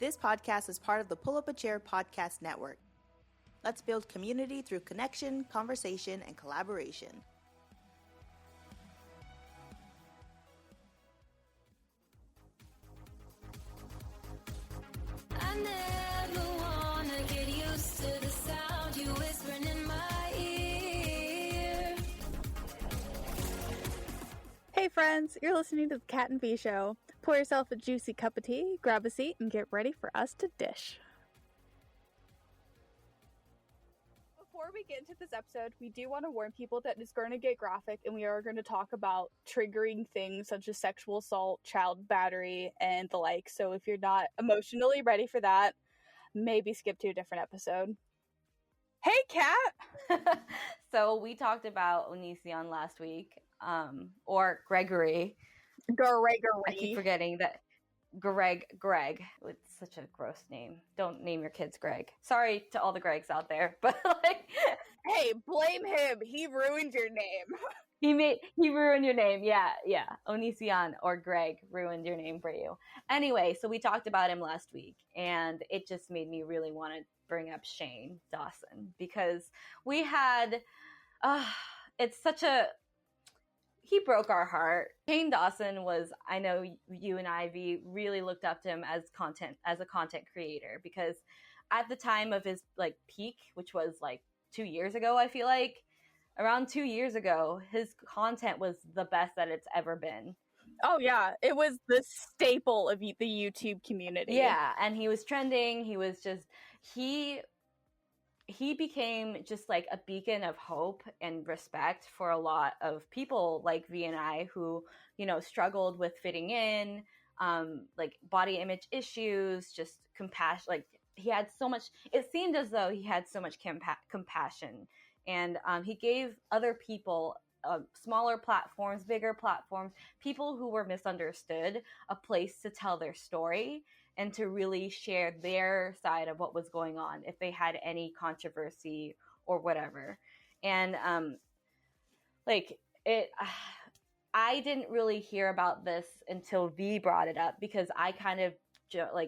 This podcast is part of the Pull Up a Chair podcast network. Let's build community through connection, conversation, and collaboration. I never wanna get used to the sound you whispering in my ear. Hey friends, you're listening to the Cat and Vee show. Pour yourself a juicy cup of tea, grab a seat, and get ready for us to dish. Before we get into this episode, we do want to warn people that it's going to get graphic and we are going to talk about triggering things such as sexual assault, child battery, and the like. So if you're not emotionally ready for that, maybe skip to a different episode. Hey, Kat! So we talked about Onision last week, or Gregory. Gregory. I keep forgetting that Greg. It's such a gross name. Don't name your kids Greg. Sorry to all the Gregs out there, but like, hey, blame him. He ruined your name. He ruined your name. Yeah. Onision or Greg ruined your name for you. Anyway, so we talked about him last week, and it just made me really want to bring up Shane Dawson because we had. He broke our heart. Shane Dawson was, I know you and Ivy really looked up to him as a content creator because at the time of his like peak, which was like 2 years ago, I feel like around 2 years ago, his content was the best that it's ever been. Oh yeah, it was the staple of the YouTube community. Yeah, and he was trending. He became just like a beacon of hope and respect for a lot of people like V and I who, struggled with fitting in, like body image issues, just compassion. Like he had so much, it seemed as though he had so much compassion. And he gave other people smaller platforms, bigger platforms, people who were misunderstood, a place to tell their story and to really share their side of what was going on if they had any controversy or whatever. And I didn't really hear about this until V brought it up because I kind of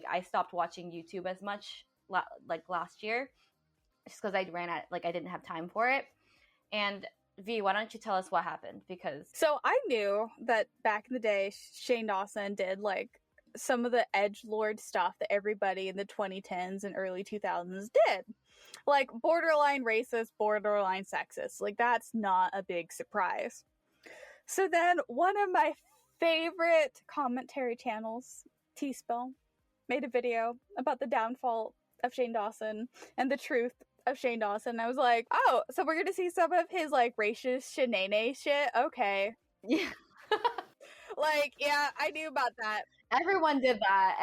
I stopped watching YouTube as much like last year just because I didn't have time for it. And V, why don't you tell us what happened? So I knew that back in the day, Shane Dawson did like some of the edgelord stuff that everybody in the 2010s and early 2000s did. Like borderline racist, borderline sexist. Like that's not a big surprise. So then one of my favorite commentary channels, T-Spell, made a video about the downfall of Shane Dawson and the truth of Shane Dawson. I was like, oh, so we're gonna see some of his like racist shenanigans shit? Okay. Yeah. Like, yeah, I knew about that. Everyone did that.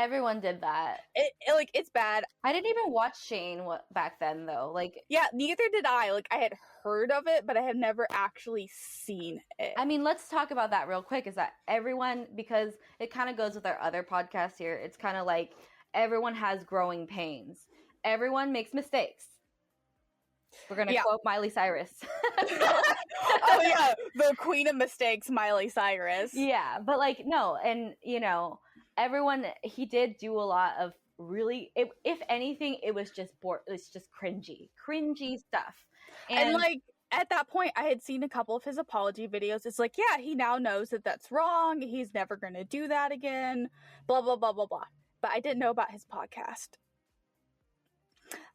It's bad. I didn't even watch Shane back then, though. Yeah, neither did I. Like, I had heard of it, but I had never actually seen it. I mean, let's talk about that real quick. Is that everyone, because it kind of goes with our other podcast here, it's kind of like everyone has growing pains. Everyone makes mistakes. We're going to quote Miley Cyrus. Oh, yeah. The queen of mistakes, Miley Cyrus. Yeah. But no. And, everyone, he did do a lot of really, if anything, it was just cringy stuff. And at that point, I had seen a couple of his apology videos. It's like, yeah, he now knows that that's wrong. He's never going to do that again. Blah, blah, blah, blah, blah. But I didn't know about his podcast.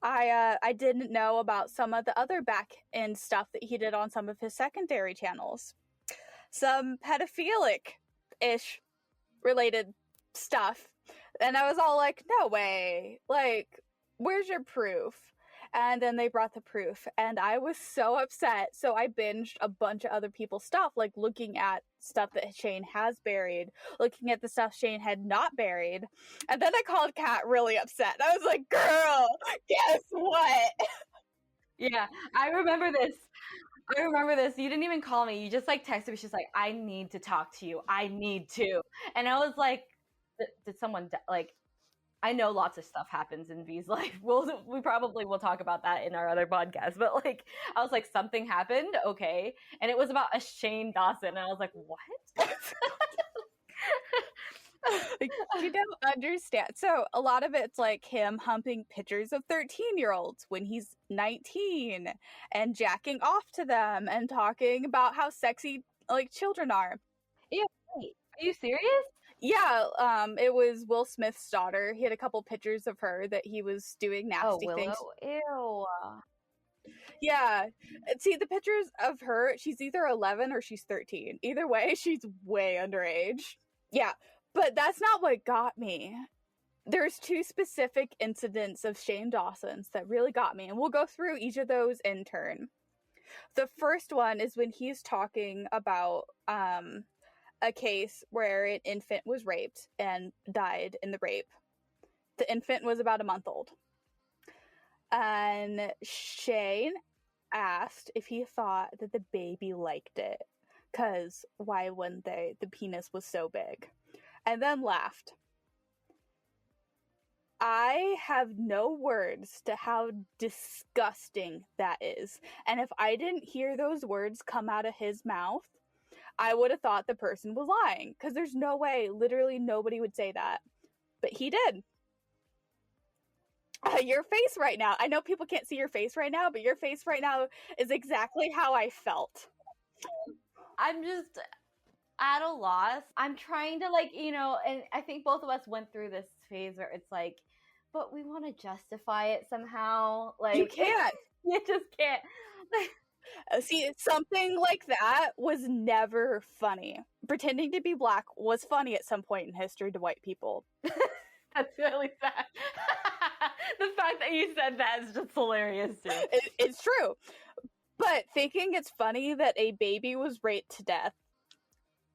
I didn't know about some of the other back-end stuff that he did on some of his secondary channels. Some pedophilic-ish related stuff. And I was all like, no way. Like, where's your proof? And then they brought the proof. And I was so upset. So I binged a bunch of other people's stuff, like looking at stuff that Shane has buried, looking at the stuff Shane had not buried. And then I called Kat really upset. I was like, girl, guess what? Yeah, I remember this. You didn't even call me. You just texted me. She's like, I need to talk to you. I need to. And I was like, did someone I know lots of stuff happens in V's life. We probably will talk about that in our other podcast. But I was like, something happened, okay, and it was about a Shane Dawson, and I was like, what? Like, you don't understand. So a lot of it's like him humping pictures of 13-year-olds when he's 19 and jacking off to them and talking about how sexy like children are. Ew, wait, are you serious? Yeah, it was Will Smith's daughter. He had a couple pictures of her that he was doing Oh, nasty things. Willow. Ew. Yeah. See, the pictures of her, she's either 11 or she's 13. Either way, she's way underage. Yeah, but that's not what got me. There's two specific incidents of Shane Dawson's that really got me, and we'll go through each of those in turn. The first one is when he's talking about a case where an infant was raped and died in the rape. The infant was about a month old. And Shane asked if he thought that the baby liked it, because why wouldn't they? The penis was so big. And then laughed. I have no words to how disgusting that is. And if I didn't hear those words come out of his mouth, I would have thought the person was lying, because there's no way, literally nobody would say that. But he did. Your face right now, I know people can't see your face right now, but your face right now is exactly how I felt. I'm just at a loss. I'm trying to, like, you know, and I think both of us went through this phase where it's like, but we want to justify it somehow. Like, You can't. You just can't. See, something like that was never funny. Pretending to be black was funny at some point in history to white people. That's really sad. The fact that you said that is just hilarious too. It's true. But thinking it's funny that a baby was raped to death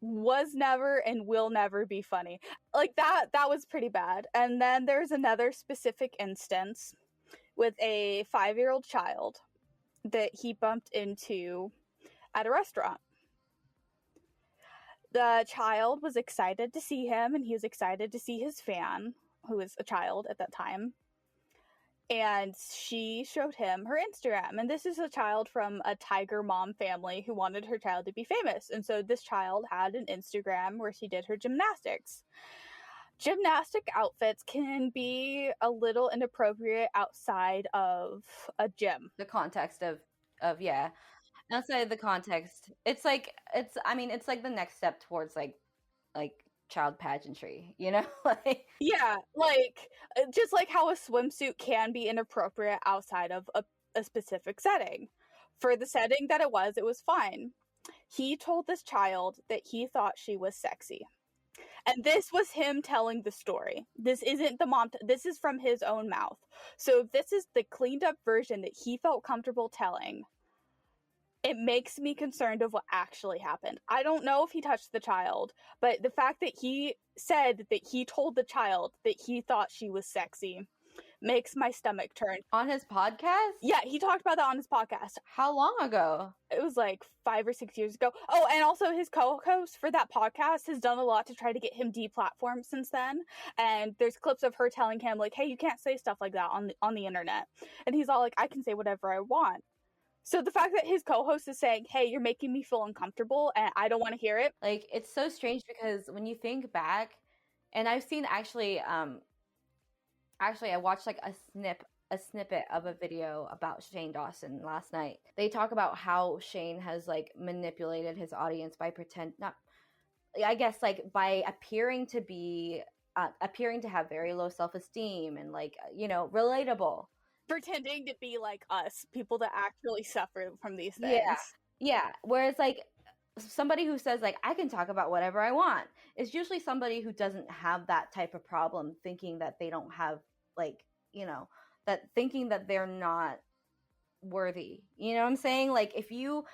was never and will never be funny. Like, that was pretty bad. And then there's another specific instance with a 5-year-old child that he bumped into at a restaurant. The child was excited to see him, and he was excited to see his fan, who was a child at that time. And she showed him her Instagram. And this is a child from a tiger mom family who wanted her child to be famous. And so this child had an Instagram where she did her gymnastics. Gymnastic outfits can be a little inappropriate outside of a gym. The context of yeah. Outside the context, it's like it's like the next step towards like child pageantry, you know? Like, yeah, like just like how a swimsuit can be inappropriate outside of a specific setting. For the setting that it was fine. He told this child that he thought she was sexy. And this was him telling the story. This isn't the mom. This is from his own mouth. So if this is the cleaned up version that he felt comfortable telling, it makes me concerned of what actually happened. I don't know if he touched the child, but the fact that he said that he told the child that he thought she was sexy makes my stomach turn. on his podcast? Yeah, he talked about that on his podcast. How long ago? It was like 5 or 6 years ago. Oh, and also his co-host for that podcast has done a lot to try to get him deplatformed since then. And there's clips of her telling him, like, hey, you can't say stuff like that on the internet. And he's all like, I can say whatever I want. So the fact that his co-host is saying, hey, you're making me feel uncomfortable and I don't want to hear it. Like, it's so strange because when you think back, and I've seen actually I watched like a snippet of a video about Shane Dawson last night. They talk about how Shane has like manipulated his audience by by appearing to have very low self-esteem and like, you know, relatable. Pretending to be like us, people that actually suffer from these things. Yeah. Whereas like somebody who says like, I can talk about whatever I want is usually somebody who doesn't have that type of problem, thinking that they don't have, like, you know, that thinking that they're not worthy. You know what I'm saying? Like, if you're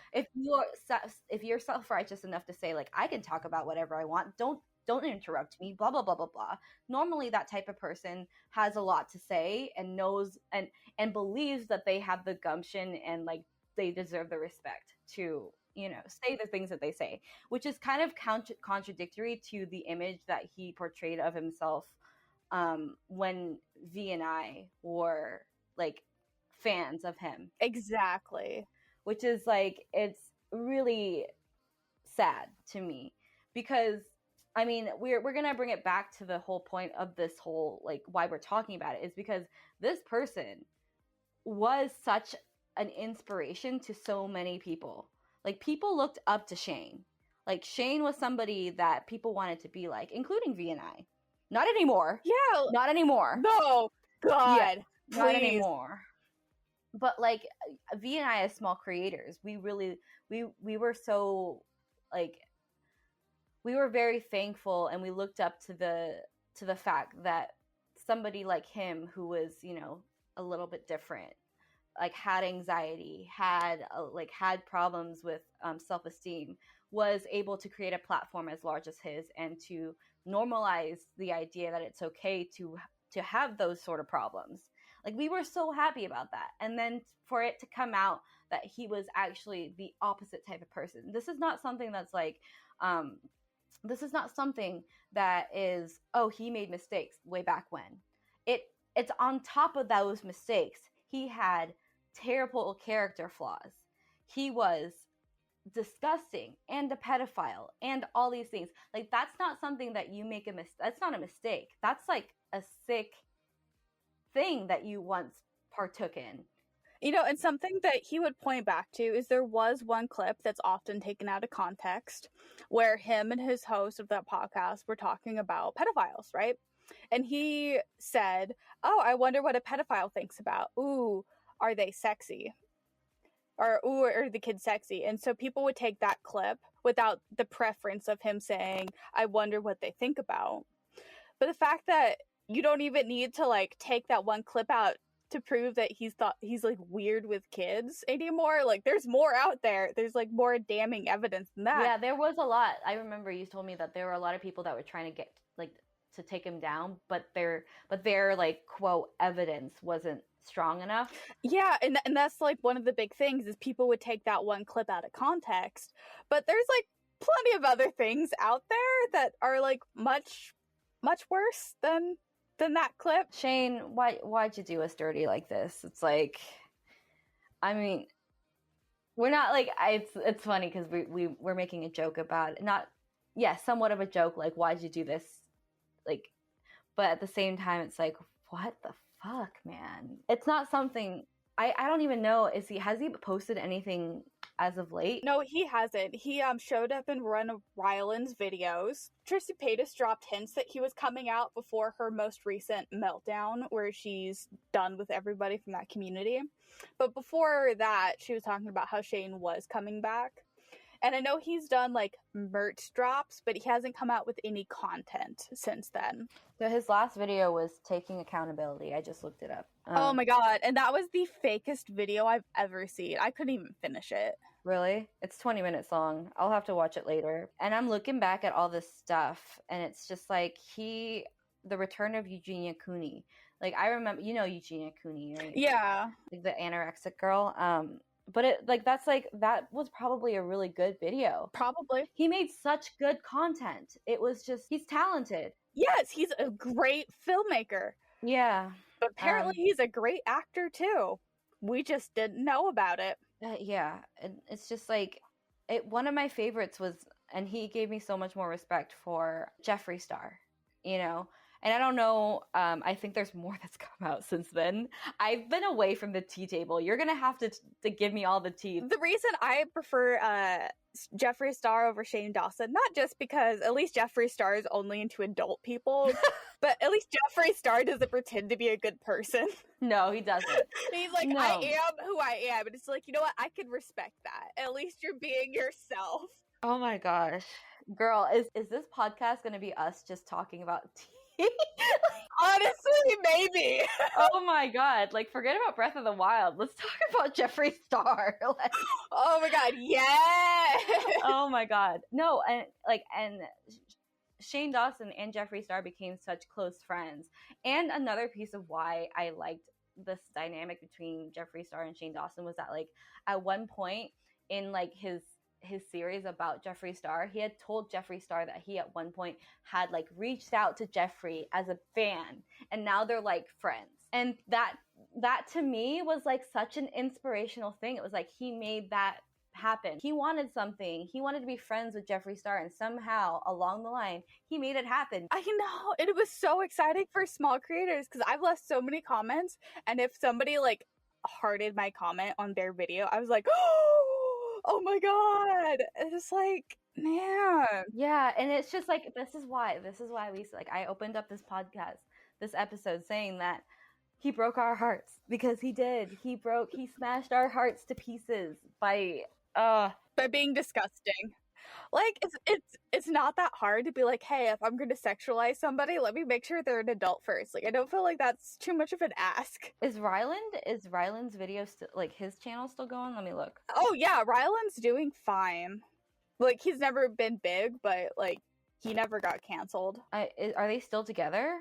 self-righteous enough to say like, I can talk about whatever I want, don't interrupt me, blah blah blah blah blah. Normally that type of person has a lot to say and knows and believes that they have the gumption and like they deserve the respect to, you know, say the things that they say, which is kind of contradictory to the image that he portrayed of himself when V and I were like fans of him. Exactly. Which is like, it's really sad to me because I mean, we're going to bring it back to the whole point of this whole, like, why we're talking about it is because this person was such an inspiration to so many people. Like, people looked up to Shane. Like, Shane was somebody that people wanted to be like, including V and I. Not anymore. Yeah. Not anymore. No. God. Yeah, not please. anymore. But, like, V and I as small creators, we really, we were so, like, we were very thankful, and we looked up to the fact that somebody like him, who was, you know, a little bit different, like, had anxiety, had problems with self-esteem, was able to create a platform as large as his and to normalize the idea that it's okay to have those sort of problems. Like, we were so happy about that. And then for it to come out that he was actually the opposite type of person. This is not something that's like, this is not something that is, oh, he made mistakes way back when. It's on top of those mistakes. He had terrible character flaws. He was disgusting and a pedophile and all these things. Like, that's not something that you make that's not a mistake. That's like a sick thing that you once partook in. You know, and something that he would point back to is there was one clip that's often taken out of context where him and his host of that podcast were talking about pedophiles, right? And he said, oh, I wonder what a pedophile thinks about. Ooh, are they sexy? Or, ooh, are the kids sexy? And so people would take that clip without the preference of him saying, I wonder what they think about. But the fact that you don't even need to, like, take that one clip out to prove that he's like weird with kids anymore. Like, there's more out there. There's like more damning evidence than that. Yeah, there was a lot. I remember you told me that there were a lot of people that were trying to get, like, to take him down, but their like, quote, evidence wasn't strong enough. Yeah, and that's like one of the big things is people would take that one clip out of context, but there's like plenty of other things out there that are like much worse than that clip. Shane, why'd you do us dirty like this? It's like, I mean, we're not like, it's funny because we're making a joke about it. Not, yeah, somewhat of a joke, like, why'd you do this? Like, but at the same time, it's like, what the fuck, man? It's not something, I don't even know, has he posted anything as of late? No, he hasn't. He showed up in one of Ryland's videos. Tristy Paytas dropped hints that he was coming out before her most recent meltdown, where she's done with everybody from that community. But before that, she was talking about how Shane was coming back. And I know he's done, like, merch drops, but he hasn't come out with any content since then. So his last video was taking accountability. I just looked it up. Oh my god, and that was the fakest video I've ever seen. I couldn't even finish it. Really? It's 20 minutes long. I'll have to watch it later. And I'm looking back at all this stuff, and it's just like the return of Eugenia Cooney. Like, I remember, you know Eugenia Cooney, right? Yeah. Like, the anorexic girl. But that was probably a really good video. Probably. He made such good content. It was just, he's talented. Yes, he's a great filmmaker. Yeah. But apparently he's a great actor too. We just didn't know about it. Yeah. And it's just like, one of my favorites was, and he gave me so much more respect for Jeffree Star, you know? And I don't know, I think there's more that's come out since then. I've been away from the tea table. You're going to have to give me all the tea. The reason I prefer Jeffree Star over Shane Dawson, not just because at least Jeffree Star is only into adult people, but at least Jeffree Star doesn't pretend to be a good person. No, he doesn't. He's like, No. I am who I am. And it's like, you know what? I can respect that. At least you're being yourself. Oh my gosh. Girl, is this podcast going to be us just talking about tea? Honestly, maybe. Oh my god, like, forget about Breath of the Wild. Let's talk about Jeffree Star. Like, oh my god, yeah. oh my god. No, and Shane Dawson and Jeffree Star became such close friends. And another piece of why I liked this dynamic between Jeffree Star and Shane Dawson was that, like, at one point in, like, his series about Jeffree Star, he had told Jeffree Star that he at one point had, like, reached out to Jeffree as a fan, and now they're, like, friends. And that to me was, like, such an inspirational thing. It was like he made that happen. He wanted something. He wanted to be friends with Jeffree Star, and somehow along the line, he made it happen. I know. It was so exciting for small creators because I've left so many comments, and if somebody like hearted my comment on their video, I was like, oh my god. It's like, man. Yeah, and it's just like this is why we like I opened up this podcast, this episode saying that he broke our hearts because he did. He smashed our hearts to pieces by being disgusting. Like it's not that hard to be like, hey, if I'm gonna sexualize somebody, let me make sure they're an adult first. Like I don't feel like that's too much of an ask. Is Ryland's video still, like his channel still going? Let me look. Oh yeah, Ryland's doing fine. Like he's never been big, but like he never got canceled. Are they still together?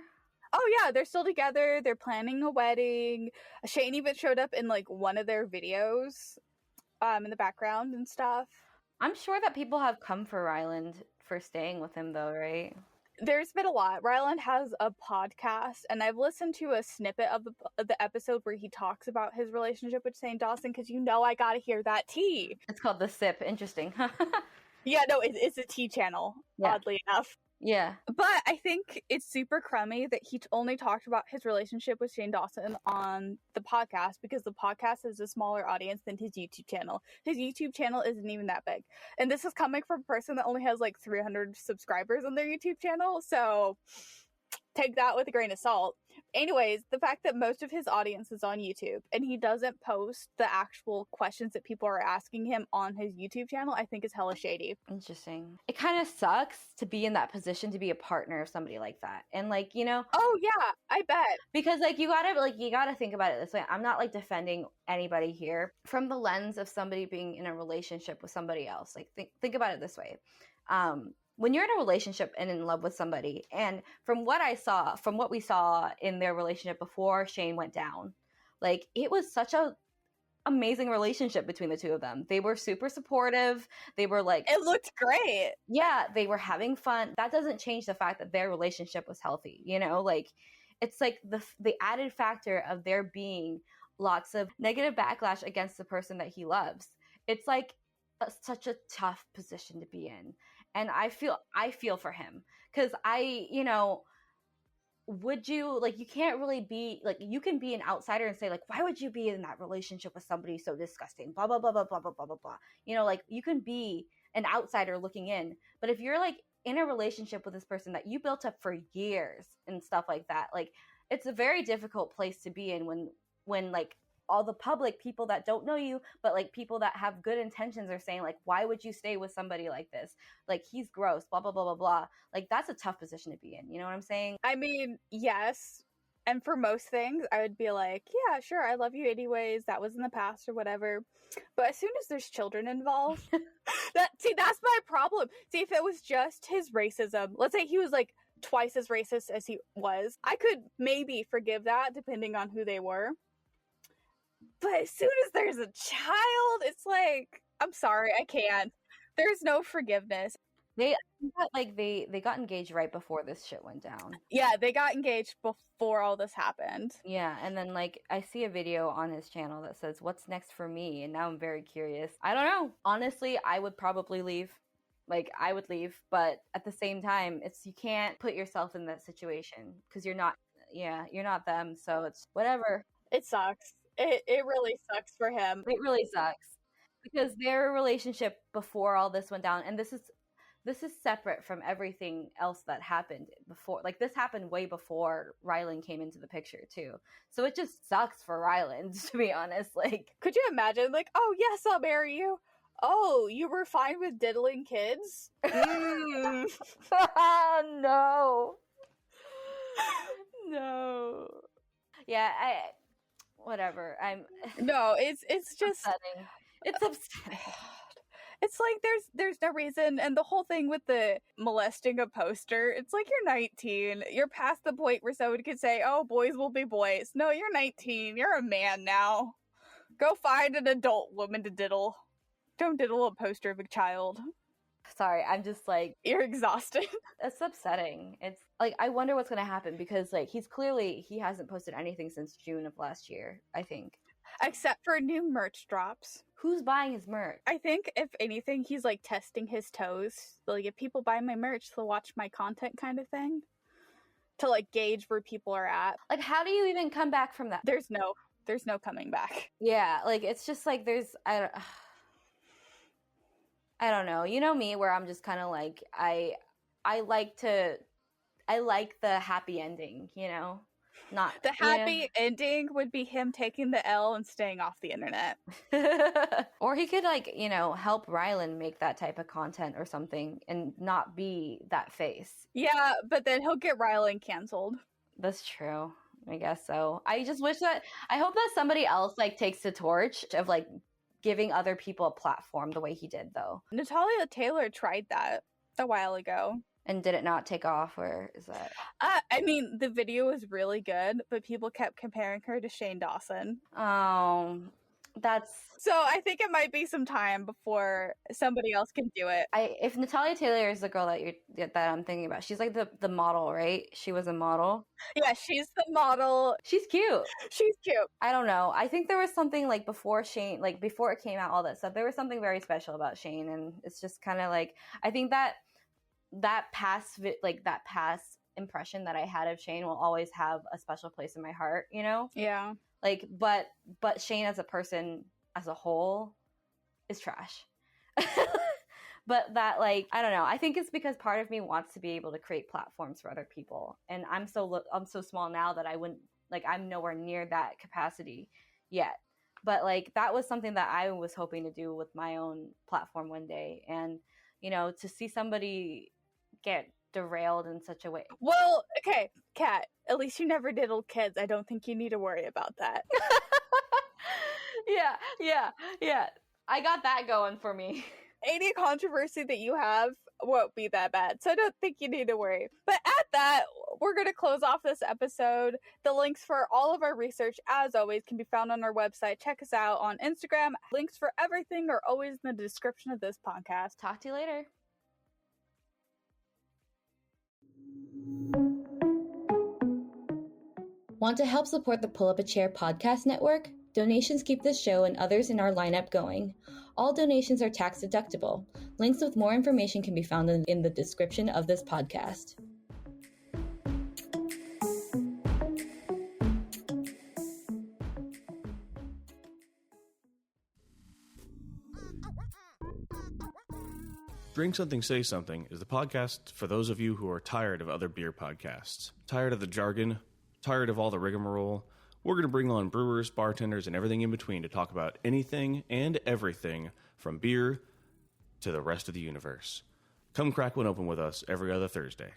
Oh yeah, they're still together. They're planning a wedding. Shane even showed up in like one of their videos, in the background and stuff. I'm sure that people have come for Ryland for staying with him though, right? There's been a lot. Ryland has a podcast, and I've listened to a snippet of the episode where he talks about his relationship with Shane Dawson, because I gotta hear that tea. It's called The Sip. Interesting. Yeah, no, it's a tea channel, oddly enough. Yeah. But I think it's super crummy that he only talked about his relationship with Shane Dawson on the podcast, because the podcast is a smaller audience than his YouTube channel. His YouTube channel isn't even that big. And this is coming from a person that only has like 300 subscribers on their YouTube channel. So take that with a grain of salt. Anyways, the fact that most of his audience is on YouTube and he doesn't post the actual questions that people are asking him on his YouTube channel, I think is hella shady. Interesting. It kind of sucks to be in that position, to be a partner of somebody like that. And like, Oh yeah, I bet. Because like you gotta think about it this way. I'm not like defending anybody here from the lens of somebody being in a relationship with somebody else. Like think about it this way. When you're in a relationship and in love with somebody, and from what we saw in their relationship before Shane went down, like it was such a amazing relationship between the two of them. They were super supportive. They were like, it looked great. Yeah, they were having fun. That doesn't change the fact that their relationship was healthy, like it's like the added factor of there being lots of negative backlash against the person that he loves. It's like such a tough position to be in. And I feel for him, because would you, like, you can't really be, like, you can be an outsider and say, like, why would you be in that relationship with somebody so disgusting, blah, blah, blah, blah, blah, blah, blah, blah, blah. Like, you can be an outsider looking in. But if you're, like, in a relationship with this person that you built up for years and stuff like that, like, it's a very difficult place to be in when like, all the public people that don't know you, but like people that have good intentions are saying like, why would you stay with somebody like this? Like, he's gross, blah, blah, blah, blah, blah. Like, that's a tough position to be in. You know what I'm saying? I mean, yes. And for most things, I would be like, yeah, sure, I love you anyways. That was in the past or whatever. But as soon as there's children involved, that's my problem. See, if it was just his racism, let's say he was like twice as racist as he was, I could maybe forgive that depending on who they were. But as soon as there's a child, it's like, I'm sorry, I can't. There's no forgiveness. They got engaged right before this shit went down. Yeah, they got engaged before all this happened. Yeah, and then like I see a video on his channel that says, "What's next for me?" And now I'm very curious. I don't know. Honestly, I would probably leave. Like, I would leave, but at the same time, you can't put yourself in that situation because you're not them. So it's whatever. It sucks. It really sucks for him. It really sucks because their relationship before all this went down, and this is separate from everything else that happened before. Like, this happened way before Ryland came into the picture too. So it just sucks for Ryland, to be honest. Like, could you imagine? Like, oh yes, I'll marry you. Oh, you were fine with diddling kids? No. No. Yeah, whatever. No, it's just upsetting. It's upsetting. It's like there's no reason, and the whole thing with the molesting a poster, it's like you're 19. You're past the point where someone could say, "Oh, boys will be boys." No, you're 19. You're a man now. Go find an adult woman to diddle. Don't diddle a poster of a child. Sorry, I'm just like, you're exhausted. It's upsetting. It's like, I wonder what's gonna happen because like he hasn't posted anything since June of last year, I think. Except for new merch drops. Who's buying his merch? I think, if anything, he's like testing his toes. Like, if people buy my merch, they'll watch my content kind of thing. To like gauge where people are at. Like, how do you even come back from that? There's no coming back. Yeah, like, it's just like I don't know. You know me, where I'm just kind of like, I like the happy ending, you know? Not the happy ending would be him taking the L and staying off the internet. Or he could, like, you know, help Rylan make that type of content or something and not be that face. Yeah, but then he'll get Rylan canceled. That's true. I guess so. I just wish I hope that somebody else like takes the torch of like giving other people a platform the way he did, though. Natalia Taylor tried that a while ago. And did it not take off, or is that? I mean, the video was really good, but people kept comparing her to Shane Dawson. Oh, that's... So I think it might be some time before somebody else can do it. If Natalia Taylor is the girl that I'm thinking about, she's like the model, right? She was a model. Yeah, she's the model. She's cute. She's cute. I don't know. I think there was something like before Shane, like before it came out, all that stuff. There was something very special about Shane, and it's just kind of like, I think that past impression that I had of Shane will always have a special place in my heart, you know? Yeah. Like, but Shane as a person as a whole is trash. But that, like, I don't know. I think it's because part of me wants to be able to create platforms for other people, and I'm so small now that I wouldn't, like, I'm nowhere near that capacity yet. But like, that was something that I was hoping to do with my own platform one day, and you know, to see somebody get derailed in such a way. Well, okay, Kat, at least you never diddled kids. I don't think you need to worry about that. Yeah. I got that going for me. Any controversy that you have won't be that bad, so I don't think you need to worry. But at that, we're going to close off this episode. The links for all of our research, as always, can be found on our website. Check us out on Instagram. Links for everything are always in the description of this podcast. Talk to you later. Want to help support the Pull Up a Chair podcast network? Donations keep this show and others in our lineup going. All donations are tax deductible. Links with more information can be found in the description of this podcast. Drink Something, Say Something is the podcast for those of you who are tired of other beer podcasts, tired of the jargon, tired of all the rigmarole. We're going to bring on brewers, bartenders, and everything in between to talk about anything and everything from beer to the rest of the universe. Come crack one open with us every other Thursday.